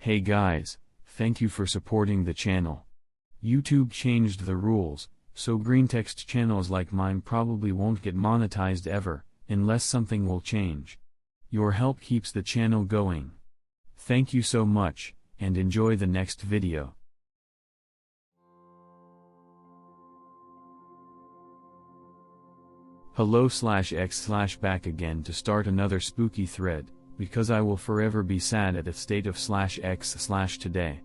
Hey guys, thank you for supporting the channel. YouTube changed the rules, so green text channels like mine probably won't get monetized ever, unless something will change. Your help keeps the channel going. Thank you so much, and enjoy the next video. Hello/x/back again to start another spooky thread, because I will forever be sad at the state of /x/today.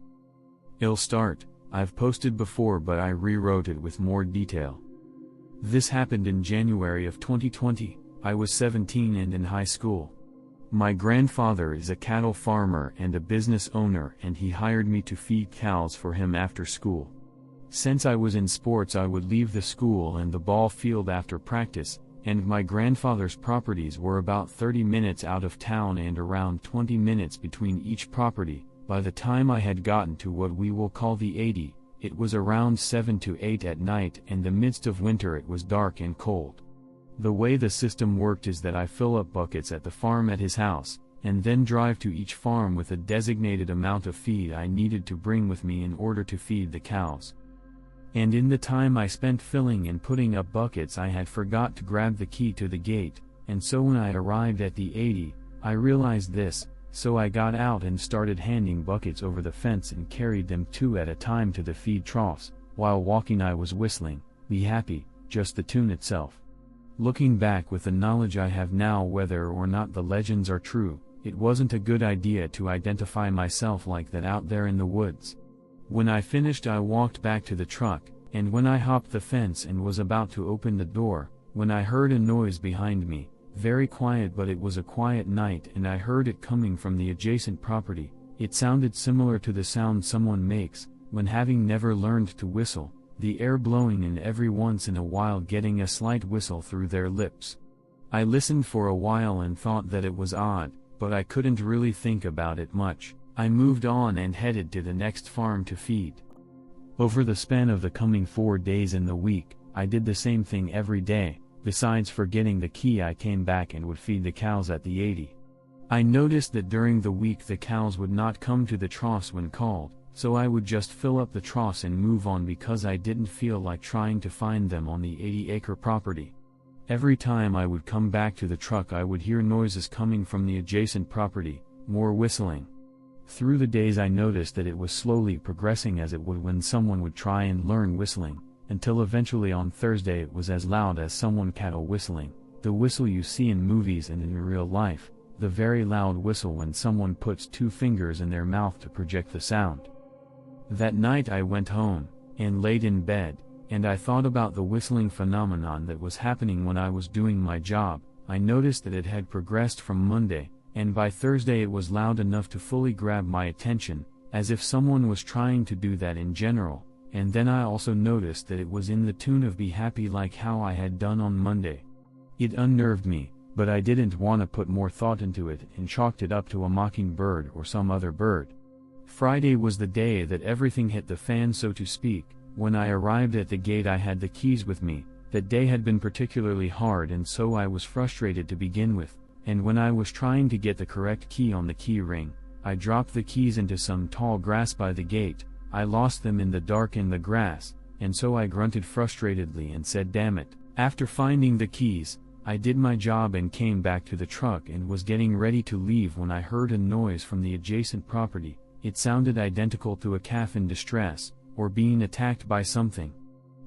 I'll start. I've posted before but I rewrote it with more detail. This happened in January of 2020, I was 17 and in high school. My grandfather is a cattle farmer and a business owner, and he hired me to feed cows for him after school. Since I was in sports, I would leave the school and the ball field after practice, and my grandfather's properties were about 30 minutes out of town and around 20 minutes between each property. By the time I had gotten to what we will call the 80, it was around 7 to 8 at night, and the midst of winter it was dark and cold. The way the system worked is that I fill up buckets at the farm at his house, and then drive to each farm with a designated amount of feed I needed to bring with me in order to feed the cows. And in the time I spent filling and putting up buckets, I had forgot to grab the key to the gate, and so when I arrived at the 80, I realized this, so I got out and started handing buckets over the fence and carried them 2 at a time to the feed troughs. While walking I was whistling, "Be Happy," just the tune itself. Looking back with the knowledge I have now, whether or not the legends are true, it wasn't a good idea to identify myself like that out there in the woods. When I finished I walked back to the truck, and when I hopped the fence and was about to open the door, when I heard a noise behind me, very quiet, but it was a quiet night and I heard it coming from the adjacent property. It sounded similar to the sound someone makes, when having never learned to whistle, the air blowing and every once in a while getting a slight whistle through their lips. I listened for a while and thought that it was odd, but I couldn't really think about it much. I moved on and headed to the next farm to feed. Over the span of the coming 4 days in the week, I did the same thing every day. Besides forgetting the key, I came back and would feed the cows at the 80. I noticed that during the week the cows would not come to the troughs when called, so I would just fill up the troughs and move on because I didn't feel like trying to find them on the 80-acre property. Every time I would come back to the truck I would hear noises coming from the adjacent property, more whistling. Through the days I noticed that it was slowly progressing as it would when someone would try and learn whistling, until eventually on Thursday it was as loud as someone cattle whistling, the whistle you see in movies and in real life, the very loud whistle when someone puts 2 fingers in their mouth to project the sound. That night I went home, and laid in bed, and I thought about the whistling phenomenon that was happening when I was doing my job. I noticed that it had progressed from Monday, and by Thursday it was loud enough to fully grab my attention, as if someone was trying to do that in general. And then I also noticed that it was in the tune of "Be Happy," like how I had done on Monday. It unnerved me, but I didn't want to put more thought into it and chalked it up to a mockingbird or some other bird. Friday was the day that everything hit the fan, so to speak. When I arrived at the gate I had the keys with me. That day had been particularly hard, and so I was frustrated to begin with, and when I was trying to get the correct key on the key ring, I dropped the keys into some tall grass by the gate. I lost them in the dark in the grass, and so I grunted frustratedly and said, "Damn it." After finding the keys, I did my job and came back to the truck and was getting ready to leave when I heard a noise from the adjacent property. It sounded identical to a calf in distress, or being attacked by something.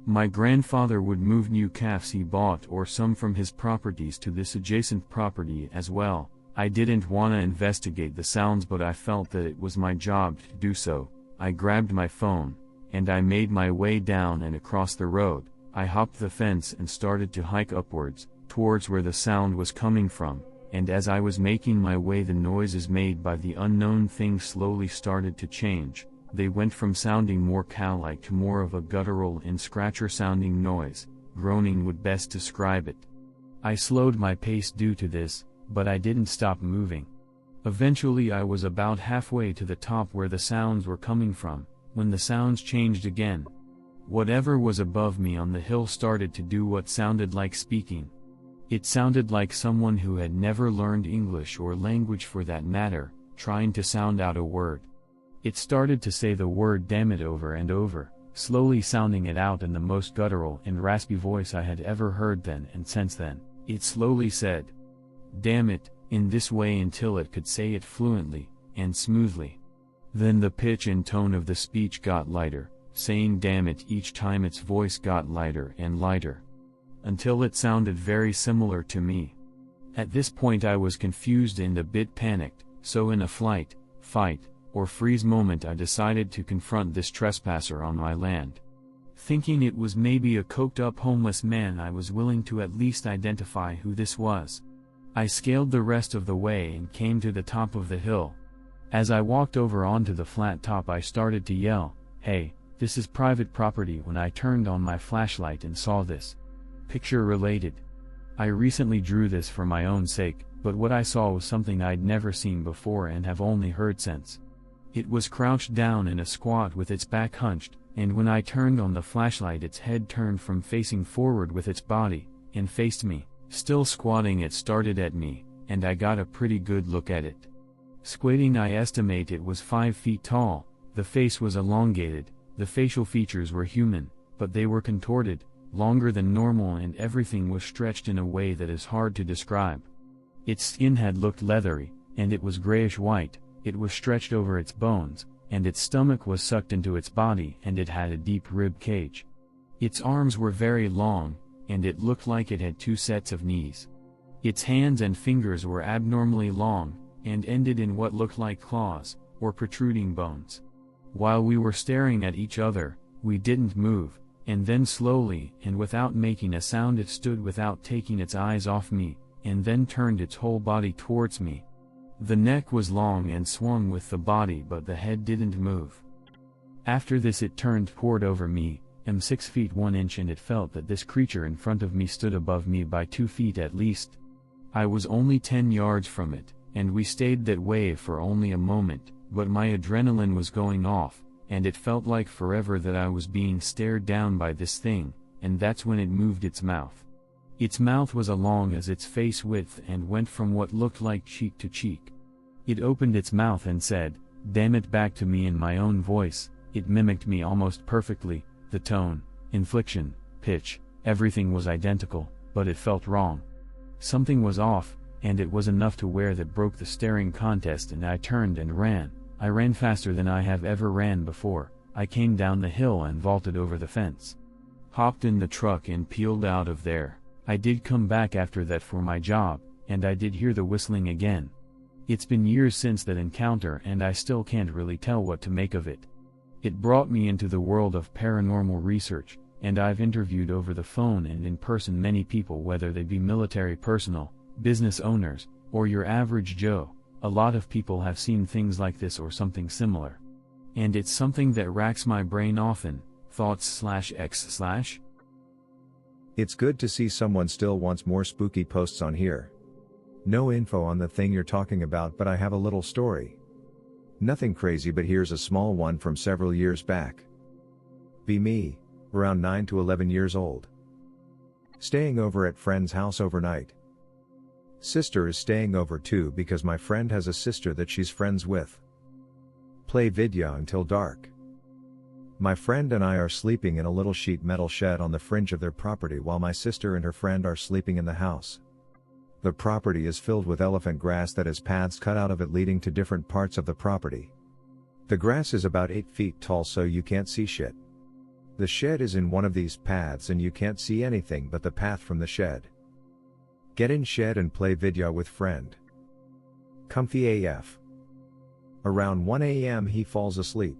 My grandfather would move new calves he bought or some from his properties to this adjacent property as well. I didn't want to investigate the sounds, but I felt that it was my job to do so. I grabbed my phone, and I made my way down and across the road. I hopped the fence and started to hike upwards, towards where the sound was coming from, and as I was making my way the noises made by the unknown thing slowly started to change. They went from sounding more cow-like to more of a guttural and scratcher-sounding noise. Groaning would best describe it. I slowed my pace due to this, but I didn't stop moving. Eventually I was about halfway to the top where the sounds were coming from, when the sounds changed again. Whatever was above me on the hill started to do what sounded like speaking. It sounded like someone who had never learned English or language for that matter, trying to sound out a word. It started to say the word damn it over and over, slowly sounding it out in the most guttural and raspy voice I had ever heard then and since then. It slowly said, damn it, in this way until it could say it fluently and smoothly. Then the pitch and tone of the speech got lighter, saying damn it each time its voice got lighter and lighter, until it sounded very similar to me. At this point I was confused and a bit panicked, so in a flight, fight, or freeze moment I decided to confront this trespasser on my land. Thinking it was maybe a coked-up homeless man, I was willing to at least identify who this was. I scaled the rest of the way and came to the top of the hill. As I walked over onto the flat top I started to yell, "Hey, this is private property," when I turned on my flashlight and saw this. Picture related. I recently drew this for my own sake, but what I saw was something I'd never seen before and have only heard since. It was crouched down in a squat with its back hunched, and when I turned on the flashlight its head turned from facing forward with its body, and faced me. Still squatting it started at me, and I got a pretty good look at it. Squinting I estimate it was 5 feet tall, the face was elongated, the facial features were human, but they were contorted, longer than normal, and everything was stretched in a way that is hard to describe. Its skin had looked leathery, and it was grayish-white, it was stretched over its bones, and its stomach was sucked into its body, and it had a deep rib cage. Its arms were very long, and it looked like it had 2 sets of knees. Its hands and fingers were abnormally long, and ended in what looked like claws, or protruding bones. While we were staring at each other, we didn't move, and then slowly, and without making a sound, it stood without taking its eyes off me, and then turned its whole body towards me. The neck was long and swung with the body, but the head didn't move. After this it turned poured over me. I'm 6 feet 1 inch, and it felt that this creature in front of me stood above me by 2 feet at least. I was only 10 yards from it, and we stayed that way for only a moment, but my adrenaline was going off, and it felt like forever that I was being stared down by this thing, and that's when it moved its mouth. Its mouth was as long as its face width and went from what looked like cheek to cheek. It opened its mouth and said, "Damn it," back to me in my own voice. It mimicked me almost perfectly. The tone, inflection, pitch, everything was identical, but it felt wrong. Something was off, and it was enough to where that broke the staring contest, and I turned and ran. I ran faster than I have ever ran before. I came down the hill and vaulted over the fence. Hopped in the truck and peeled out of there. I did come back after that for my job, and I did hear the whistling again. It's been years since that encounter, and I still can't really tell what to make of it. It brought me into the world of paranormal research, and I've interviewed over the phone and in person many people, whether they be military personnel, business owners, or your average Joe. A lot of people have seen things like this or something similar. And it's something that racks my brain often. Thoughts/X/. It's good to see someone still wants more spooky posts on here. No info on the thing you're talking about, but I have a little story. Nothing crazy, but here's a small one from several years back. Be me, around 9 to 11 years old. Staying over at friend's house overnight. Sister is staying over too because my friend has a sister that she's friends with. Play video until dark. My friend and I are sleeping in a little sheet metal shed on the fringe of their property while my sister and her friend are sleeping in the house. The property is filled with elephant grass that has paths cut out of it leading to different parts of the property. The grass is about 8 feet tall, so you can't see shit. The shed is in one of these paths and you can't see anything but the path from the shed. Get in shed and play video with friend. Comfy AF. Around 1 a.m. he falls asleep.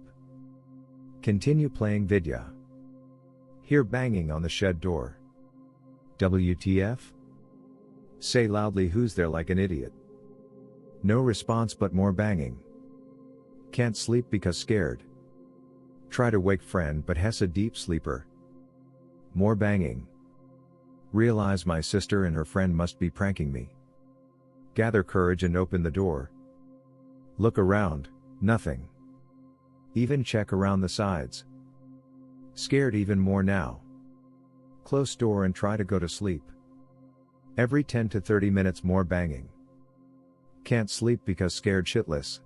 Continue playing video. Hear banging on the shed door. WTF? Say loudly who's there like an idiot. No response but more banging. Can't sleep because scared. Try to wake friend but has a deep sleeper. More banging. Realize my sister and her friend must be pranking me. Gather courage and open the door. Look around, nothing. Even check around the sides. Scared even more now. Close door and try to go to sleep. Every 10 to 30 minutes more banging. Can't sleep because scared shitless.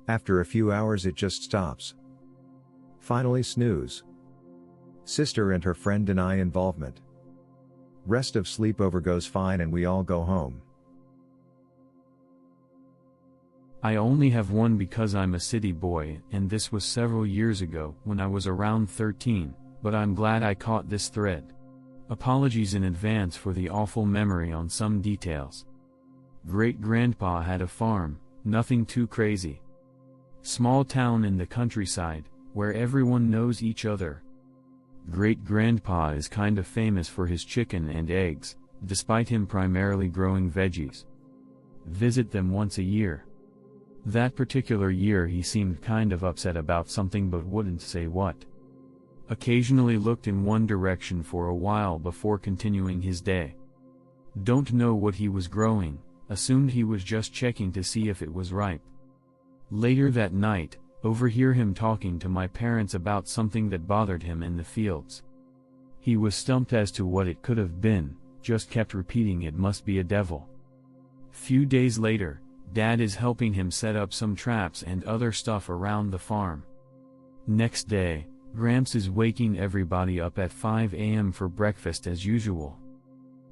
After a few hours it just stops. Finally snooze. Sister and her friend deny involvement. Rest of sleepover goes fine and we all go home. I only have one because I'm a city boy, and this was several years ago when I was around 13, but I'm glad I caught this thread. Apologies in advance for the awful memory on some details. Great-grandpa had a farm, nothing too crazy. Small town in the countryside, where everyone knows each other. Great-grandpa is kind of famous for his chicken and eggs, despite him primarily growing veggies. Visit them once a year. That particular year he seemed kind of upset about something but wouldn't say what. Occasionally looked in one direction for a while before continuing his day. Don't know what he was growing, assumed he was just checking to see if it was ripe. Later that night, overhear him talking to my parents about something that bothered him in the fields. He was stumped as to what it could have been, just kept repeating it must be a devil. Few days later, Dad is helping him set up some traps and other stuff around the farm. Next day, Gramps is waking everybody up at 5 a.m. for breakfast as usual.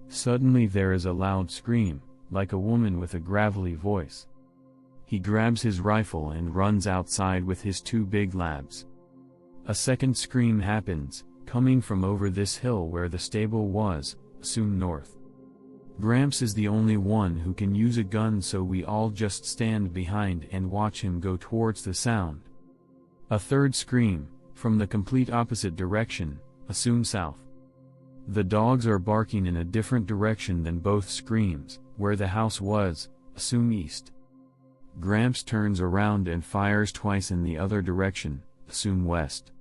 Suddenly there is a loud scream, like a woman with a gravelly voice. He grabs his rifle and runs outside with his two big labs. A second scream happens, coming from over this hill where the stable was, assume north. Gramps is the only one who can use a gun, so we all just stand behind and watch him go towards the sound. A third scream, from the complete opposite direction, assume south. The dogs are barking in a different direction than both screams, where the house was, assume east. Gramps turns around and fires twice in the other direction, assume west.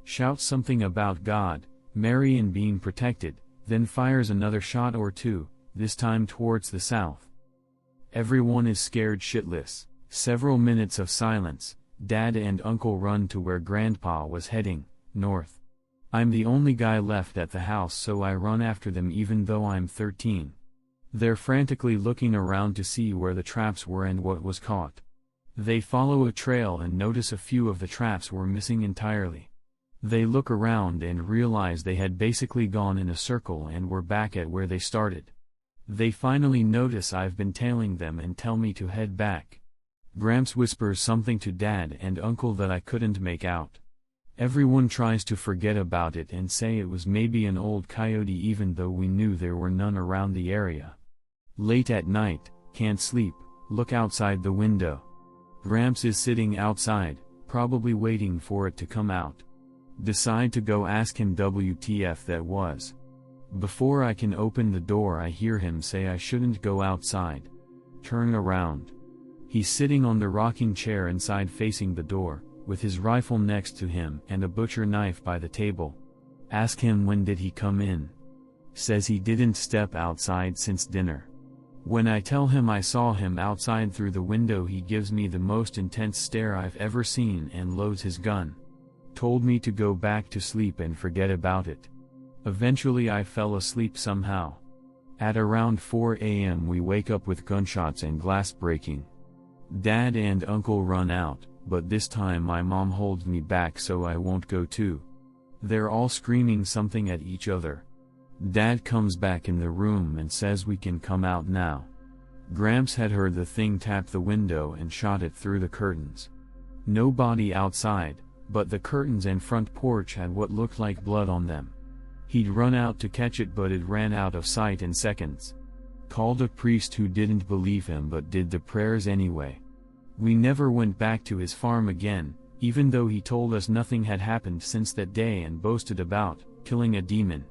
Shouts something about God, Mary and being protected, then fires another shot or two, this time towards the south. Everyone is scared shitless. Several minutes of silence. Dad and Uncle run to where Grandpa was heading, north. I'm the only guy left at the house, so I run after them even though I'm 13. They're frantically looking around to see where the traps were and what was caught. They follow a trail and notice a few of the traps were missing entirely. They look around and realize they had basically gone in a circle and were back at where they started. They finally notice I've been tailing them and tell me to head back. Gramps whispers something to Dad and Uncle that I couldn't make out. Everyone tries to forget about it and say it was maybe an old coyote, even though we knew there were none around the area. Late at night, can't sleep, look outside the window. Gramps is sitting outside, probably waiting for it to come out. Decide to go ask him WTF that was. Before I can open the door I hear him say I shouldn't go outside. Turn around. He's sitting on the rocking chair inside facing the door, with his rifle next to him and a butcher knife by the table. Ask him when did he come in. Says he didn't step outside since dinner. When I tell him I saw him outside through the window, he gives me the most intense stare I've ever seen and loads his gun. Told me to go back to sleep and forget about it. Eventually I fell asleep somehow. At around 4 a.m. we wake up with gunshots and glass breaking. Dad and Uncle run out, but this time my mom holds me back so I won't go too. They're all screaming something at each other. Dad comes back in the room and says we can come out now. Gramps had heard the thing tap the window and shot it through the curtains. Nobody outside, but the curtains and front porch had what looked like blood on them. He'd run out to catch it, but it ran out of sight in seconds. Called a priest who didn't believe him but did the prayers anyway. We never went back to his farm again, even though he told us nothing had happened since that day and boasted about killing a demon.